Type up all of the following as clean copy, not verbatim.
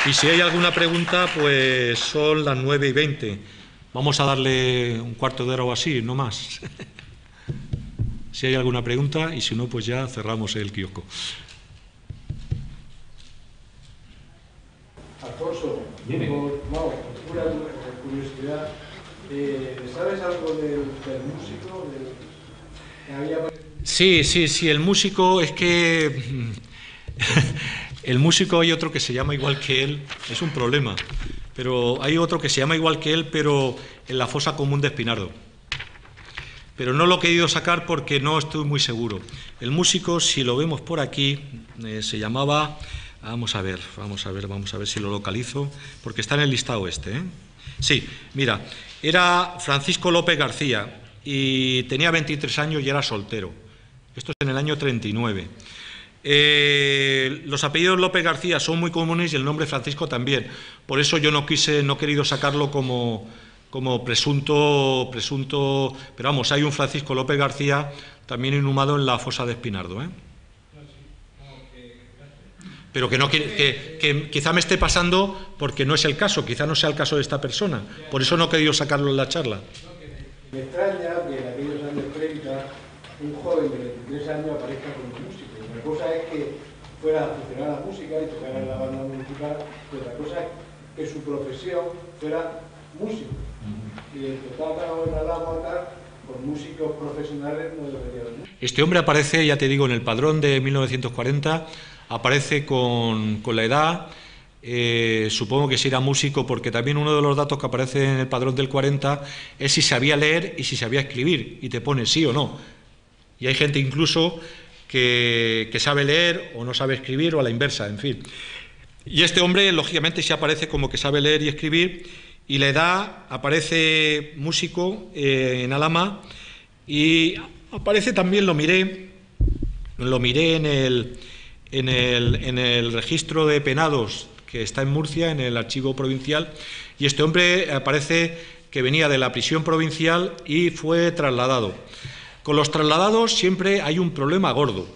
Y si hay alguna pregunta, pues son las 9:20. Vamos a darle un cuarto de hora o así, no más. Si hay alguna pregunta, y si no, pues ya cerramos el kiosco. Alfonso, Dime. por pura curiosidad, ¿sabes algo del músico? Sí, el músico es que... El músico hay otro que se llama igual que él, es un problema, pero hay otro que se llama igual que él, pero en la fosa común de Espinardo. Pero no lo he querido sacar porque no estoy muy seguro. El músico, si lo vemos por aquí, se llamaba... Vamos a ver si lo localizo, porque está en el listado este, ¿eh? Sí, mira, era Francisco López García y tenía 23 años y era soltero. Esto es en el año 39. Los apellidos López García son muy comunes y el nombre Francisco también. Por eso yo no he querido sacarlo como presunto, pero vamos, hay un Francisco López García también inhumado en la fosa de Espinardo, ¿eh? Pero que quizá me esté pasando porque no es el caso, quizá no sea el caso de esta persona. Por eso no he querido sacarlo en la charla. Me extraña que en aquellos años 30 un joven de 23 años aparezca como músico. Una cosa es que fuera a aficionar a la música y tocara en la banda municipal, y otra cosa es que su profesión fuera músico. Y el total en la Lama tal, con músicos profesionales no debería haber. Este hombre aparece, ya te digo, en el padrón de 1940, aparece con la edad, supongo que si era músico, porque también uno de los datos que aparece en el padrón del 40 es si sabía leer y si sabía escribir, y te pone sí o no. Y hay gente incluso que sabe leer o no sabe escribir, o a la inversa, en fin. Y este hombre, lógicamente, sí aparece como que sabe leer y escribir, y la edad aparece músico en Alhama, y aparece también, lo miré en el registro de penados que está en Murcia, en el archivo provincial, y este hombre aparece que venía de la prisión provincial y fue trasladado. Con los trasladados siempre hay un problema gordo,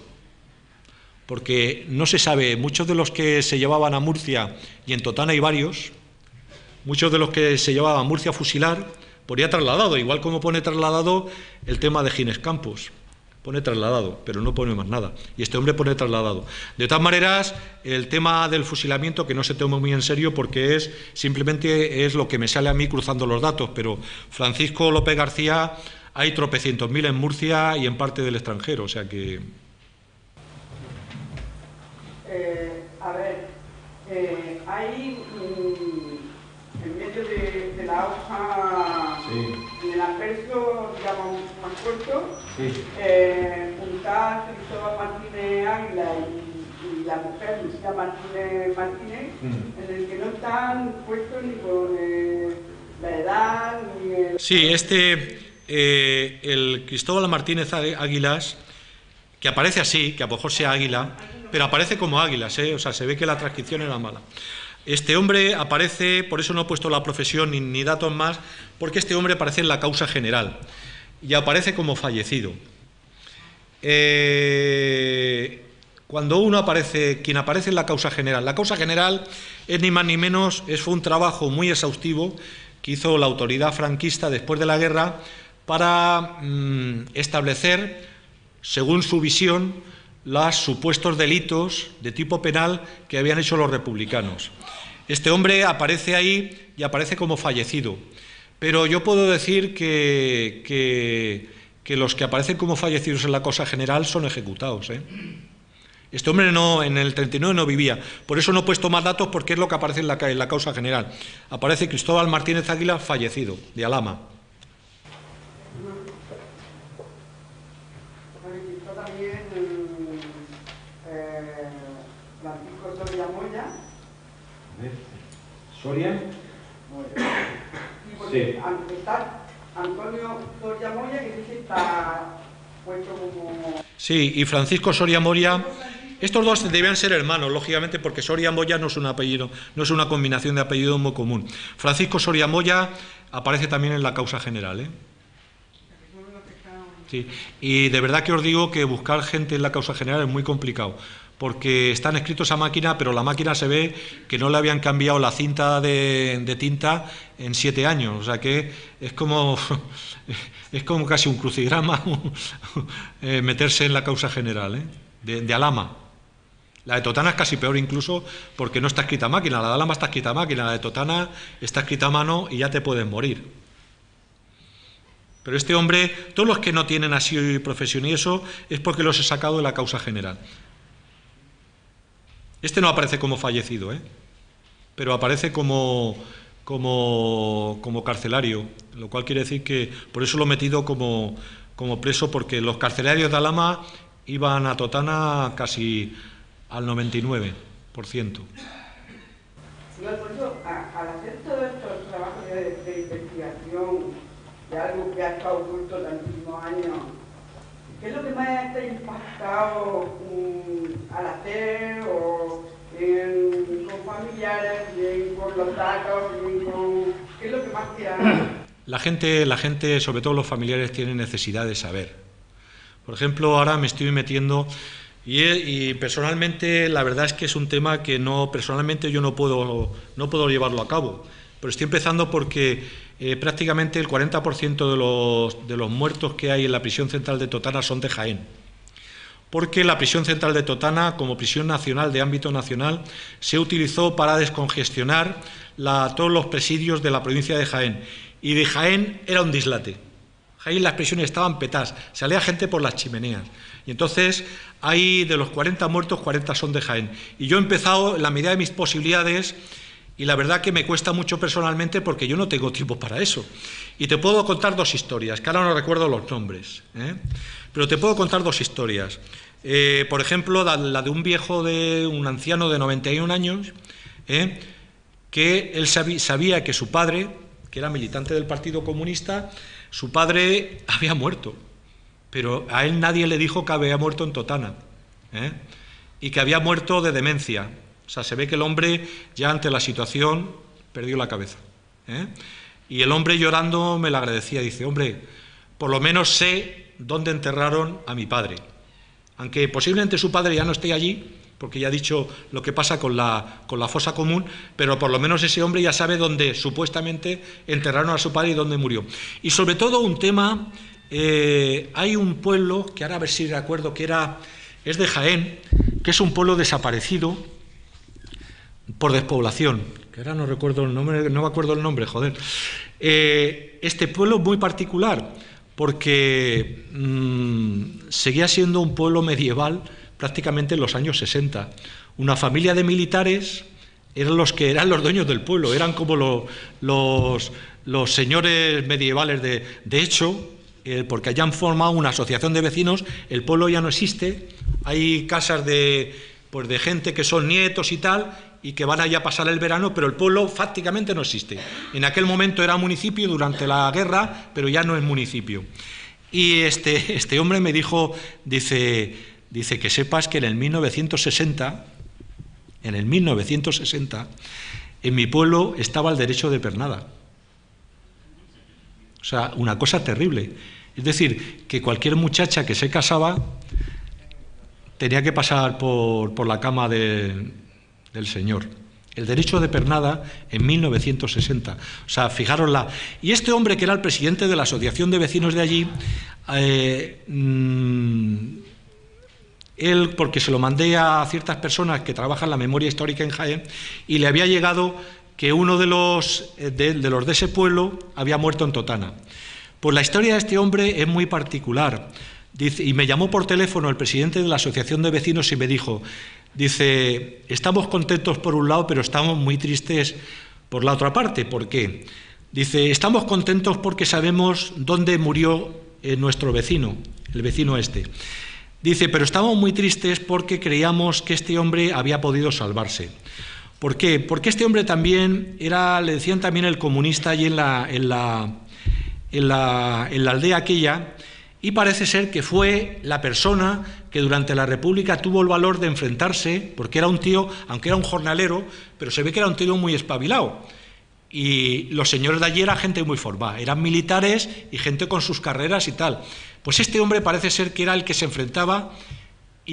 porque no se sabe, muchos de los que se llevaban a Murcia, y en Totana hay varios, muchos de los que se llevaban a Murcia a fusilar, ponía trasladado, igual como pone trasladado el tema de Gines Campos. Pone trasladado, pero no pone más nada. Y este hombre pone trasladado. De todas maneras, el tema del fusilamiento, que no se toma muy en serio porque simplemente es lo que me sale a mí cruzando los datos, pero Francisco López García hay tropecientos mil en Murcia y en parte del extranjero, o sea que... Hay en medio de la hoja... Sí. En el anverso, digamos, más corto, sí. Está Cristóbal Martínez Águila y la mujer Lucía Martínez, en el que no están puestos ni con la edad, ni el... Sí, el Cristóbal Martínez Águilas, que aparece así, que a lo mejor sea Águila, pero aparece como Águilas, o sea, se ve que la transcripción era mala. Este hombre aparece, por eso no he puesto la profesión ni datos más, porque este hombre aparece en la causa general y aparece como fallecido. Cuando uno aparece, quien aparece en la causa general es ni más ni menos, fue un trabajo muy exhaustivo que hizo la autoridad franquista después de la guerra para establecer, según su visión, los supuestos delitos de tipo penal que habían hecho los republicanos. Este hombre aparece ahí y aparece como fallecido, pero yo puedo decir que los que aparecen como fallecidos en la causa general son ejecutados, ¿eh? Este hombre no, en el 39 no vivía, por eso no he puesto más datos porque es lo que aparece en la causa general. Aparece Cristóbal Martínez Águila fallecido, de Alhama. ¿Soria? Sí. Está Antonio Soria Moya, que dice que está puesto como... Sí, y Francisco Soria Moya. Estos dos debían ser hermanos, lógicamente, porque Soria Moya no es un apellido, no es una combinación de apellidos muy común. Francisco Soria Moya aparece también en la causa general, ¿eh? Sí. Y de verdad que os digo que buscar gente en la causa general es muy complicado, porque están escritos a máquina, pero la máquina se ve que no le habían cambiado la cinta de tinta en 7 años, o sea que es como casi un crucigrama meterse en la causa general, de Alhama. La de Totana es casi peor incluso porque no está escrita a máquina, la de Alhama está escrita a máquina, la de Totana está escrita a mano y ya te puedes morir. Pero este hombre, todos los que no tienen así profesión y eso, es porque los he sacado de la causa general. Este no aparece como fallecido, pero aparece como carcelario, lo cual quiere decir que por eso lo he metido como preso, porque los carcelarios de Alhama iban a Totana casi al 99%. Sí, Alfonso, al hacer todos estos trabajos de investigación de algo que ha estado oculto tantísimos años, ¿qué es lo que más te ha impactado al hacer, o con familiares, bien con los datos, bien con... ¿Qué es lo que más te ha...? La gente, sobre todo los familiares, tienen necesidad de saber. Por ejemplo, ahora me estoy metiendo... Y personalmente la verdad es que es un tema que personalmente yo no puedo llevarlo a cabo, pero estoy empezando porque prácticamente el 40% de los muertos que hay en la prisión central de Totana son de Jaén, porque la prisión central de Totana, como prisión nacional de ámbito nacional, se utilizó para descongestionar todos los presidios de la provincia de Jaén, y de Jaén era un dislate. Jaén las prisiones estaban petadas, salía gente por las chimeneas. Y entonces, hay de los 40 muertos, 40 son de Jaén. Y yo he empezado en la medida de mis posibilidades, y la verdad que me cuesta mucho personalmente porque yo no tengo tiempo para eso. Y te puedo contar 2 historias, que ahora no recuerdo los nombres, pero te puedo contar 2 historias. Por ejemplo, la de un anciano de 91 años, que él sabía que su padre, que era militante del Partido Comunista, su padre había muerto. Pero a él nadie le dijo que había muerto en Totana, y que había muerto de demencia. O sea, se ve que el hombre ya ante la situación perdió la cabeza. Y el hombre llorando me lo agradecía, dice, hombre, por lo menos sé dónde enterraron a mi padre. Aunque posiblemente su padre ya no esté allí, porque ya ha dicho lo que pasa con la fosa común, pero por lo menos ese hombre ya sabe dónde supuestamente enterraron a su padre y dónde murió. Y sobre todo un tema... hay un pueblo, que ahora a ver si recuerdo que es de Jaén, que es un pueblo desaparecido por despoblación, que ahora no recuerdo el nombre, no me acuerdo el nombre, joder. Este pueblo es muy particular, porque seguía siendo un pueblo medieval prácticamente en los años 60. Una familia de militares eran los dueños del pueblo, eran como los señores medievales de hecho... porque hayan formado una asociación de vecinos, el pueblo ya no existe, hay casas de gente que son nietos y tal, y que van allá a pasar el verano, pero el pueblo prácticamente no existe. En aquel momento era municipio durante la guerra, pero ya no es municipio. Y este hombre me dijo, dice que sepas que en el 1960, en mi pueblo estaba el derecho de pernada. O sea, una cosa terrible. Es decir, que cualquier muchacha que se casaba tenía que pasar por la cama del señor. El derecho de pernada en 1960. O sea, fijaros. Y este hombre, que era el presidente de la asociación de vecinos de allí, él, porque se lo mandé a ciertas personas que trabajan la memoria histórica en Jaén, y le había llegado que uno de los de ese pueblo había muerto en Totana. Pues la historia de este hombre es muy particular. Dice, y me llamó por teléfono el presidente de la asociación de vecinos y me dijo, dice, estamos contentos por un lado, pero estamos muy tristes por la otra parte. ¿Por qué? Dice, estamos contentos porque sabemos dónde murió nuestro vecino, el vecino este. Dice, pero estamos muy tristes porque creíamos que este hombre había podido salvarse. ¿Por qué? Porque este hombre también le decían también el comunista allí en la aldea aquella, y parece ser que fue la persona que durante la República tuvo el valor de enfrentarse, porque era un tío, aunque era un jornalero, pero se ve que era un tío muy espabilado. Y los señores de allí eran gente muy formada, eran militares y gente con sus carreras y tal. Pues este hombre parece ser que era el que se enfrentaba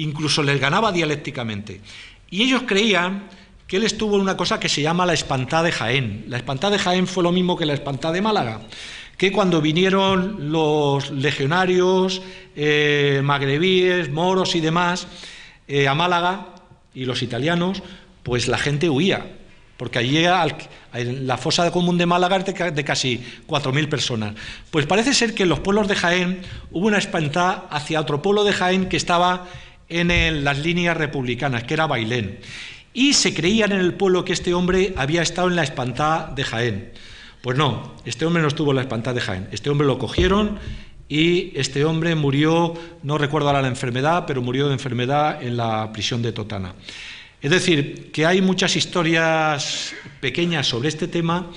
incluso les ganaba dialécticamente. Y ellos creían que él estuvo en una cosa que se llama la espantada de Jaén. La espantada de Jaén fue lo mismo que la espantada de Málaga, que cuando vinieron los legionarios, magrebíes, moros y demás, a Málaga, y los italianos, pues la gente huía, porque allí en la fosa común de Málaga es de casi 4.000 personas. Pues parece ser que en los pueblos de Jaén hubo una espantada hacia otro pueblo de Jaén que estaba en las líneas republicanas, que era Bailén. Y se creían en el pueblo que este hombre había estado en la espantada de Jaén. Pues no, este hombre no estuvo en la espantada de Jaén. Este hombre lo cogieron y este hombre murió, no recuerdo ahora la enfermedad, pero murió de enfermedad en la prisión de Totana. Es decir, que hay muchas historias pequeñas sobre este tema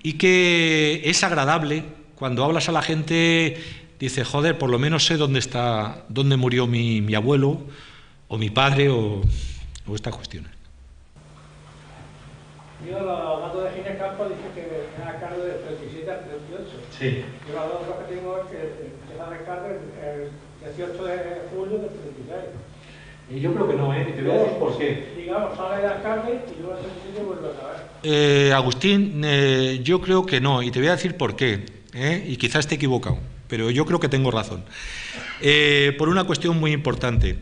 y que es agradable cuando hablas a la gente, dice, joder, por lo menos sé dónde murió mi abuelo o mi padre o estas cuestiones. Yo los datos de Ginés Campos dice que era alcalde del 37 al 38. Sí. Yo los datos que tengo es que era alcalde el 18 de julio del 36. Y yo creo que no, y te voy a decir por qué. Digamos, sale de alcalde y luego el 37 vuelve a saber. Agustín, yo creo que no, y te voy a decir por qué, y quizás esté equivocado, pero yo creo que tengo razón. Por una cuestión muy importante.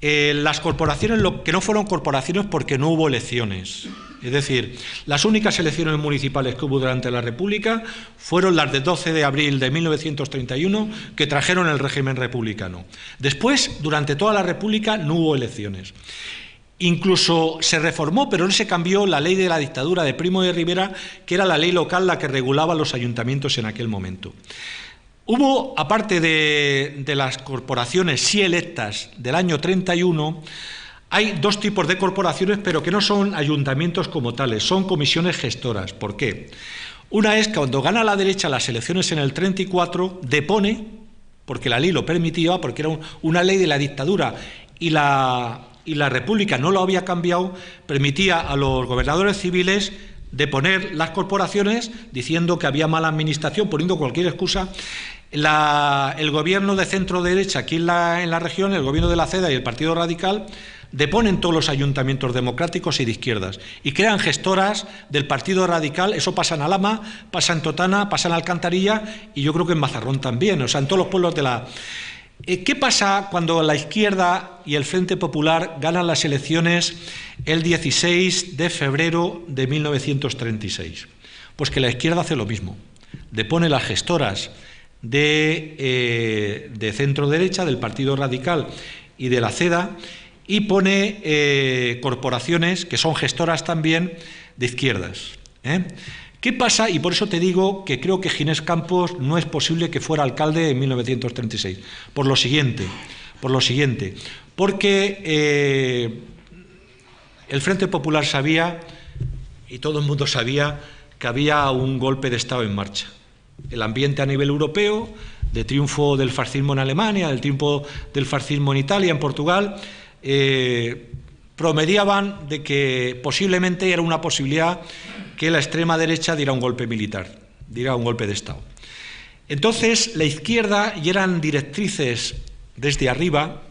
Las corporaciones, que no fueron corporaciones porque no hubo elecciones. Es decir, las únicas elecciones municipales que hubo durante la República fueron las del 12 de abril de 1931, que trajeron el régimen republicano. Después, durante toda la República, no hubo elecciones. Incluso se reformó, pero no se cambió la ley de la dictadura de Primo de Rivera, que era la ley local la que regulaba los ayuntamientos en aquel momento. Hubo, aparte de las corporaciones sí electas del año 31, hay dos tipos de corporaciones, pero que no son ayuntamientos como tales, son comisiones gestoras. ¿Por qué? Una es que cuando gana la derecha las elecciones en el 34, depone, porque la ley lo permitía, porque era una ley de la dictadura y la República no lo había cambiado, permitía a los gobernadores civiles deponer las corporaciones diciendo que había mala administración, poniendo cualquier excusa. El gobierno de centro-derecha aquí en la región, el gobierno de la CEDA y el Partido Radical, deponen todos los ayuntamientos democráticos y de izquierdas y crean gestoras del Partido Radical. Eso pasa en Alhama, pasa en Totana, pasa en Alcantarilla y yo creo que en Mazarrón también, o sea, en todos los pueblos de la... ¿Qué pasa cuando la izquierda y el Frente Popular ganan las elecciones el 16 de febrero de 1936? Pues que la izquierda hace lo mismo, depone las gestoras de centro-derecha, del Partido Radical y de la CEDA, y pone corporaciones que son gestoras también de izquierdas. ¿Qué pasa? Y por eso te digo que creo que Ginés Campos no es posible que fuera alcalde en 1936. Por lo siguiente, porque el Frente Popular sabía, y todo el mundo sabía, que había un golpe de Estado en marcha. El ambiente a nivel europeo, de triunfo del fascismo en Alemania, del triunfo del fascismo en Italia, en Portugal, promediaban de que posiblemente era una posibilidad que la extrema derecha diera un golpe militar, diera un golpe de Estado. Entonces, la izquierda, y eran directrices desde arriba,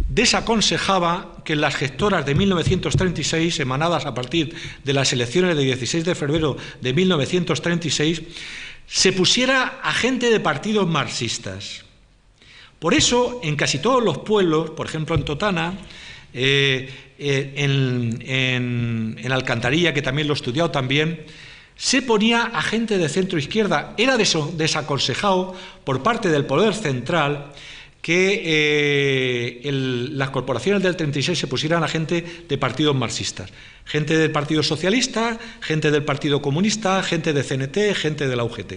desaconsejaba que en las gestoras de 1936, emanadas a partir de las elecciones del 16 de febrero de 1936, se pusiera a gente de partidos marxistas. Por eso, en casi todos los pueblos, por ejemplo en Totana, en Alcantarilla, que también lo he estudiado también, se ponía a gente de centro-izquierda. Era desaconsejado por parte del poder central que las corporaciones del 36 se pusieran a gente de partidos marxistas. Gente del Partido Socialista, gente del Partido Comunista, gente de CNT, gente de la UGT.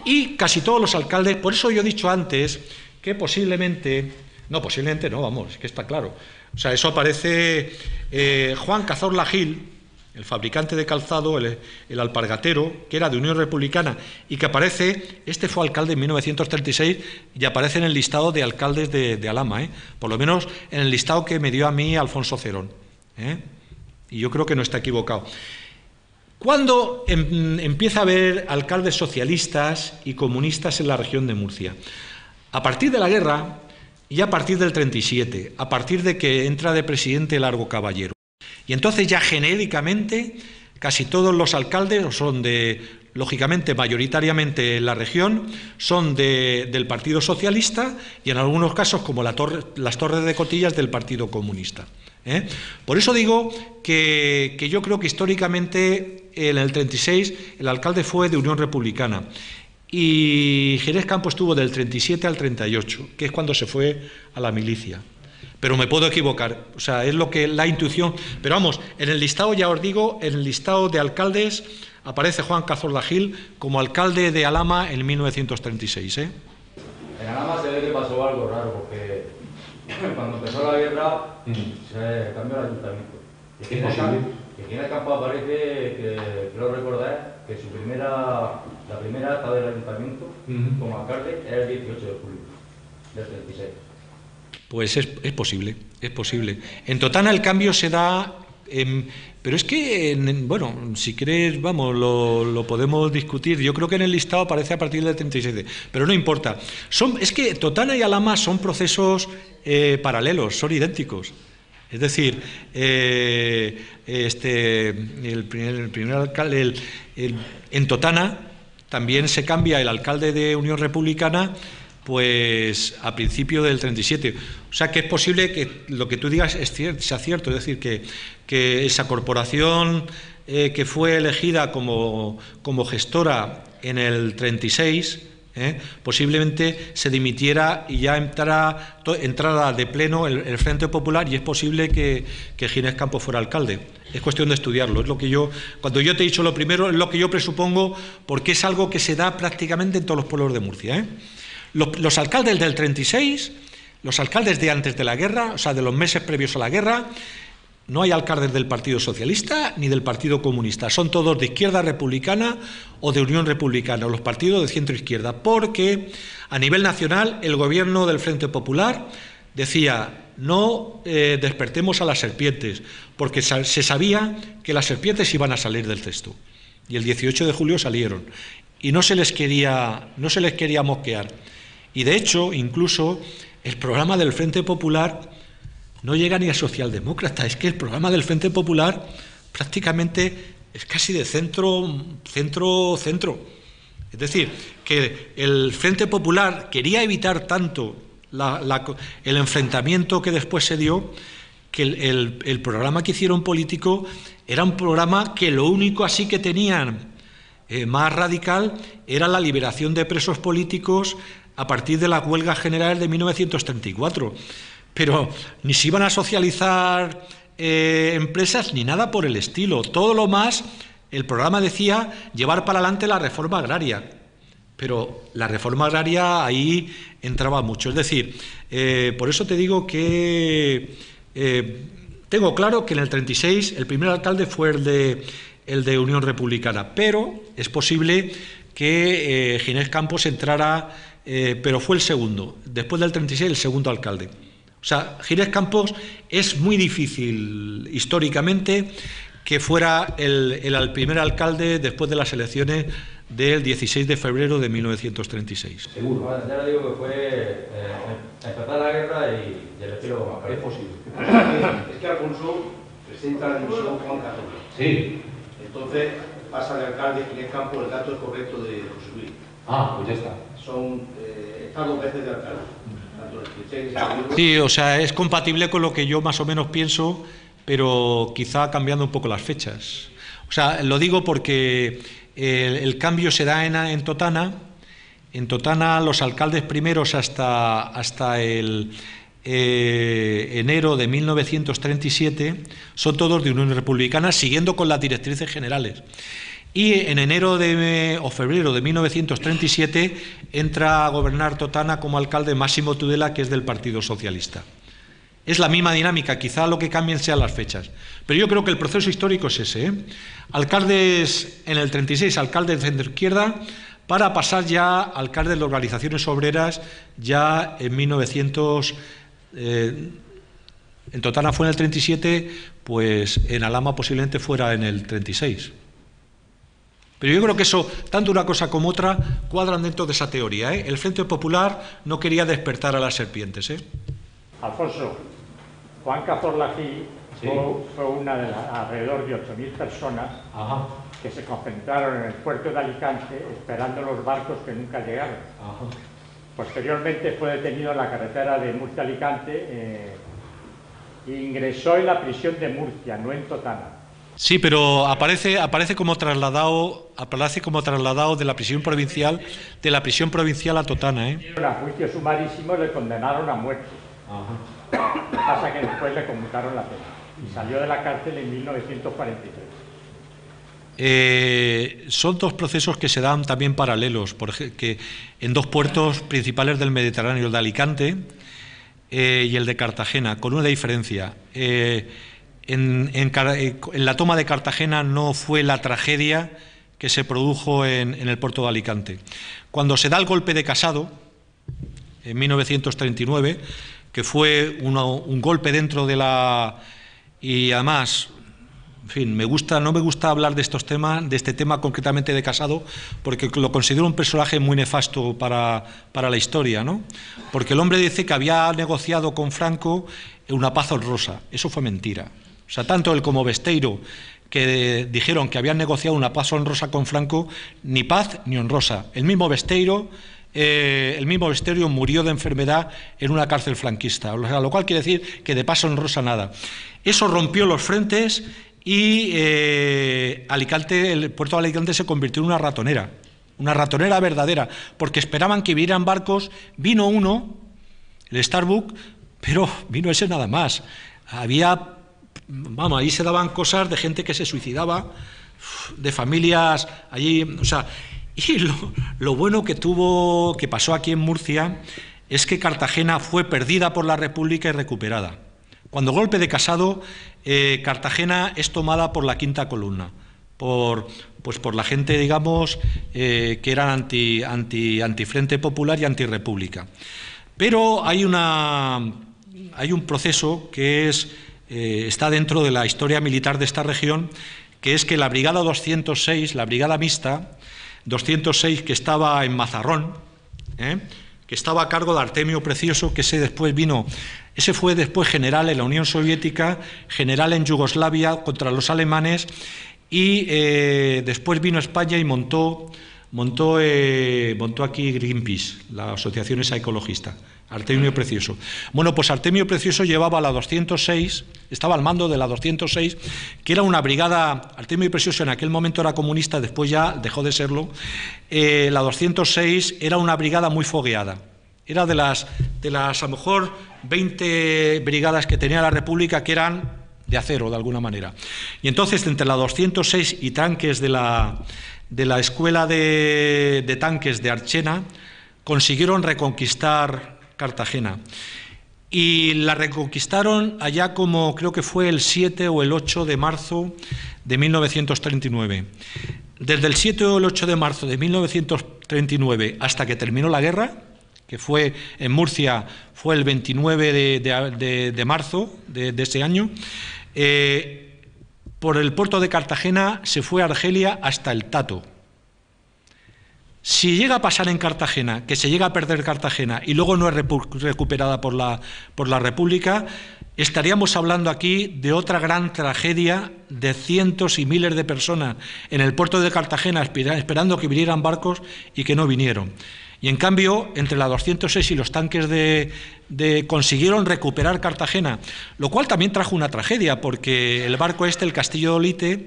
Y casi todos los alcaldes, por eso yo he dicho antes que posiblemente no, vamos, es que está claro. O sea, eso aparece Juan Cazorla Gil, el fabricante de calzado, el alpargatero, que era de Unión Republicana y que aparece, este fue alcalde en 1936 y aparece en el listado de alcaldes de Alhama, por lo menos en el listado que me dio a mí Alfonso Cerón. Y yo creo que no está equivocado. ¿Cuándo empieza a haber alcaldes socialistas y comunistas en la región de Murcia? A partir de la guerra, y a partir del 37, a partir de que entra de presidente Largo Caballero. Y entonces ya genéricamente casi todos los alcaldes son lógicamente, mayoritariamente en la región, son del Partido Socialista y en algunos casos, como las Torres de Cotillas, del Partido Comunista. Por eso digo que yo creo que históricamente en el 36 el alcalde fue de Unión Republicana y Ginés Campos estuvo del 37 al 38, que es cuando se fue a la milicia. Pero me puedo equivocar, o sea, es lo que la intuición. Pero vamos, en el listado, ya os digo, en el listado de alcaldes aparece Juan Cazorla Gil como alcalde de Alhama en 1936. En Alhama se ve que pasó algo raro, porque cuando empezó la guerra se cambió el ayuntamiento. Y Ginés Campos aparece, que creo recordar, que la primera acta del ayuntamiento como alcalde era el 18 de julio del 36. Pues es posible, es posible. En Totana el cambio se da, pero es que, bueno, si queréis, vamos, lo podemos discutir. Yo creo que en el listado aparece a partir del 37, pero no importa. Es que Totana y Alhama son procesos paralelos, son idénticos. Es decir, el primer alcalde, en Totana también se cambia el alcalde de Unión Republicana, pues a principio del 37. O sea que es posible que lo que tú digas sea cierto, es decir, que esa corporación que fue elegida como gestora en el 36, posiblemente se dimitiera y ya entrara de pleno el Frente Popular, y es posible que Ginés Campos fuera alcalde. Es cuestión de estudiarlo. Es lo que cuando yo te he dicho lo primero, es lo que yo presupongo, porque es algo que se da prácticamente en todos los pueblos de Murcia. Los alcaldes del 36, los alcaldes de antes de la guerra, o sea, de los meses previos a la guerra, no hay alcaldes del Partido Socialista ni del Partido Comunista, son todos de izquierda republicana o de Unión Republicana, o los partidos de centro-izquierda, porque a nivel nacional el gobierno del Frente Popular decía: no despertemos a las serpientes, porque se sabía que las serpientes iban a salir del cesto, y el 18 de julio salieron, y no se les quería mosquear. Y de hecho, incluso el programa del Frente Popular no llega ni a socialdemócrata. Es que el programa del Frente Popular prácticamente es casi de centro. Es decir, que el Frente Popular quería evitar tanto el enfrentamiento que después se dio, que el programa que hicieron político era un programa que lo único así que tenían más radical era la liberación de presos políticos a partir de las huelgas generales de 1934. Pero ni se iban a socializar empresas ni nada por el estilo. Todo lo más, el programa decía llevar para adelante la reforma agraria. Pero la reforma agraria ahí entraba mucho. Es decir, por eso te digo que tengo claro que en el 36 el primer alcalde fue el de Unión Republicana, pero es posible que Ginés Campos entrara, pero fue el segundo, después del 36 el segundo alcalde. O sea, Ginés Campos es muy difícil históricamente que fuera el primer alcalde después de las elecciones del 16 de febrero de 1936. Seguro. Bueno, ya le digo que fue empezar la guerra y el estilo más. Es posible. Es que Alfonso presenta la dimisión Juan Cazorla. Sí. Entonces pasa de alcalde Ginés Campos, el dato es correcto de José Luis. Ah, pues ya está. Está 2 veces de alcalde. Tanto el 36 y el Sí, o sea, es compatible con lo que yo más o menos pienso, pero quizá cambiando un poco las fechas. O sea, lo digo porque el cambio se da en Totana. En Totana los alcaldes primeros hasta el enero de 1937 son todos de Unión Republicana, siguiendo con las directrices generales. Y en enero o febrero de 1937 entra a gobernar Totana como alcalde Máximo Tudela, que es del Partido Socialista. Es la misma dinámica, quizá lo que cambien sean las fechas. Pero yo creo que el proceso histórico es ese. Alcaldes en el 36, alcaldes de centro-izquierda, para pasar ya a alcaldes de organizaciones obreras ya en 1900. En Totana fue en el 37, pues en Alhama posiblemente fuera en el 36. Pero yo creo que eso, tanto una cosa como otra, cuadran dentro de esa teoría, ¿eh? El Frente Popular no quería despertar a las serpientes, ¿eh? Alfonso, Juan Cazorla-Gil fue una de las alrededor de 8.000 personas que se concentraron en el puerto de Alicante esperando los barcos que nunca llegaron. Posteriormente fue detenido en la carretera de Murcia-Alicante e ingresó en la prisión de Murcia, no en Totana. Sí, pero aparece como trasladado de la prisión provincial a Totana, ¿eh? A juicio sumarísimo le condenaron a muerte. Lo que pasa que después le conmutaron la pena y salió de la cárcel en 1943. Son dos procesos que se dan también paralelos, que en dos puertos principales del Mediterráneo, el de Alicante y el de Cartagena, con una diferencia. En la toma de Cartagena no fue la tragedia que se produjo en el puerto de Alicante. Cuando se da el golpe de Casado, en 1939, que fue un golpe dentro de la... Y además, en fin, no me gusta hablar de estos temas, de este tema concretamente de Casado, porque lo considero un personaje muy nefasto para la historia, ¿no? Porque el hombre dice que había negociado con Franco una paz honrosa. Eso fue mentira. O sea, tanto él como Besteiro, que dijeron que habían negociado una paz honrosa con Franco, ni paz ni honrosa. El mismo Besteiro murió de enfermedad en una cárcel franquista, lo cual quiere decir que de paz honrosa nada. Eso rompió los frentes y el puerto de Alicante se convirtió en una ratonera verdadera, porque esperaban que vinieran barcos. Vino uno, el Starbuck, pero vino ese nada más. Ahí se daban cosas de gente que se suicidaba, de familias allí, o sea, y lo bueno que pasó aquí en Murcia es que Cartagena fue perdida por la República y recuperada. Cuando golpe de Casado, Cartagena es tomada por la Quinta Columna, por la gente, digamos, que eran anti-Frente Popular y anti-República. Pero hay un proceso que está dentro de la historia militar de esta región, que es que la Brigada 206, la Brigada Mixta 206, que estaba en Mazarrón, que estaba a cargo de Artemio Precioso, que ese fue después general en la Unión Soviética, general en Yugoslavia contra los alemanes, y después vino a España y montó aquí Greenpeace, la asociación esa ecologista. Artemio Precioso. Bueno, pues Artemio Precioso llevaba la 206, estaba al mando de la 206, que era una brigada. Artemio Precioso en aquel momento era comunista, después ya dejó de serlo. La 206 era una brigada muy fogueada. Era de las a lo mejor 20 brigadas que tenía la República, que eran de acero, de alguna manera. Y entonces, entre la 206 y tanques de la escuela de tanques de Archena, consiguieron reconquistar Cartagena, y la reconquistaron allá como creo que fue el 7 o el 8 de marzo de 1939. Desde el 7 o el 8 de marzo de 1939 hasta que terminó la guerra, que fue en Murcia, fue el 29 de marzo de ese año, por el puerto de Cartagena se fue a Argelia hasta el Tato. Si llega a pasar en Cartagena, que se llega a perder Cartagena y luego no es recuperada por la República, estaríamos hablando aquí de otra gran tragedia de cientos y miles de personas en el puerto de Cartagena esperando que vinieran barcos y que no vinieron. Y en cambio, entre la 206 y los tanques consiguieron recuperar Cartagena, lo cual también trajo una tragedia, porque el barco el Castillo de Olite,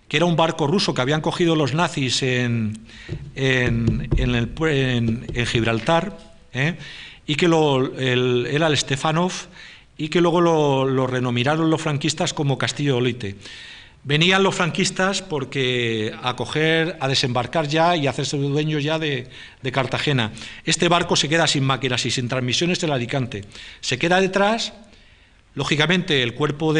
que era un barco ruso que habían cogido los nazis en Gibraltar, y que era el Stefanov, y que luego lo renominaron los franquistas como Castillo de Olite. Venían los franquistas a desembarcar ya y a hacerse dueños ya de Cartagena. Este barco se queda sin máquinas y sin transmisiones en Alicante. Se queda detrás. Lógicamente, el cuerpo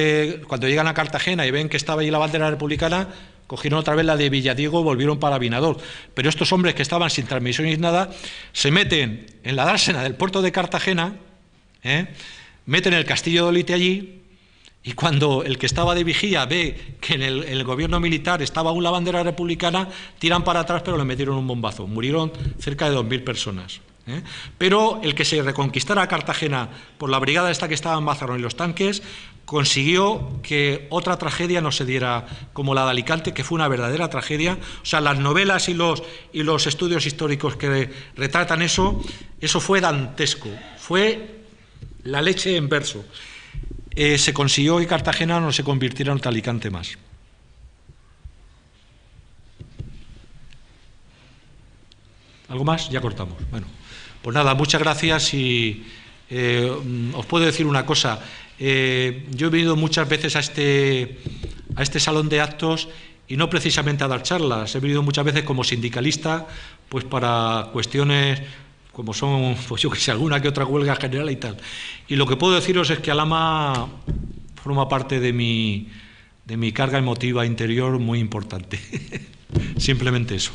cuando llegan a Cartagena y ven que estaba ahí la bandera republicana, cogieron otra vez la de Villadiego y volvieron para Vinador. Pero estos hombres que estaban sin transmisión ni nada, se meten en la dársena del puerto de Cartagena, meten el Castillo de Olite allí, Y cuando el que estaba de vigía ve que en el gobierno militar estaba aún la bandera republicana, tiran para atrás, pero le metieron un bombazo. Murieron cerca de 2.000 personas. Pero el que se reconquistara Cartagena por la brigada esta que estaba en Mazarrón y los tanques, consiguió que otra tragedia no se diera como la de Alicante, que fue una verdadera tragedia. O sea, las novelas y los estudios históricos que retratan eso fue dantesco, fue la leche en verso. Se consiguió que Cartagena no se convirtiera en otro Alicante más. ¿Algo más? Ya cortamos. Bueno, pues nada, muchas gracias y os puedo decir una cosa. Yo he venido muchas veces a este salón de actos y no precisamente a dar charlas. He venido muchas veces como sindicalista, pues para cuestiones como son, pues yo que sé, alguna que otra huelga general y tal. Y lo que puedo deciros es que Alhama forma parte de mi carga emotiva interior muy importante. Simplemente eso.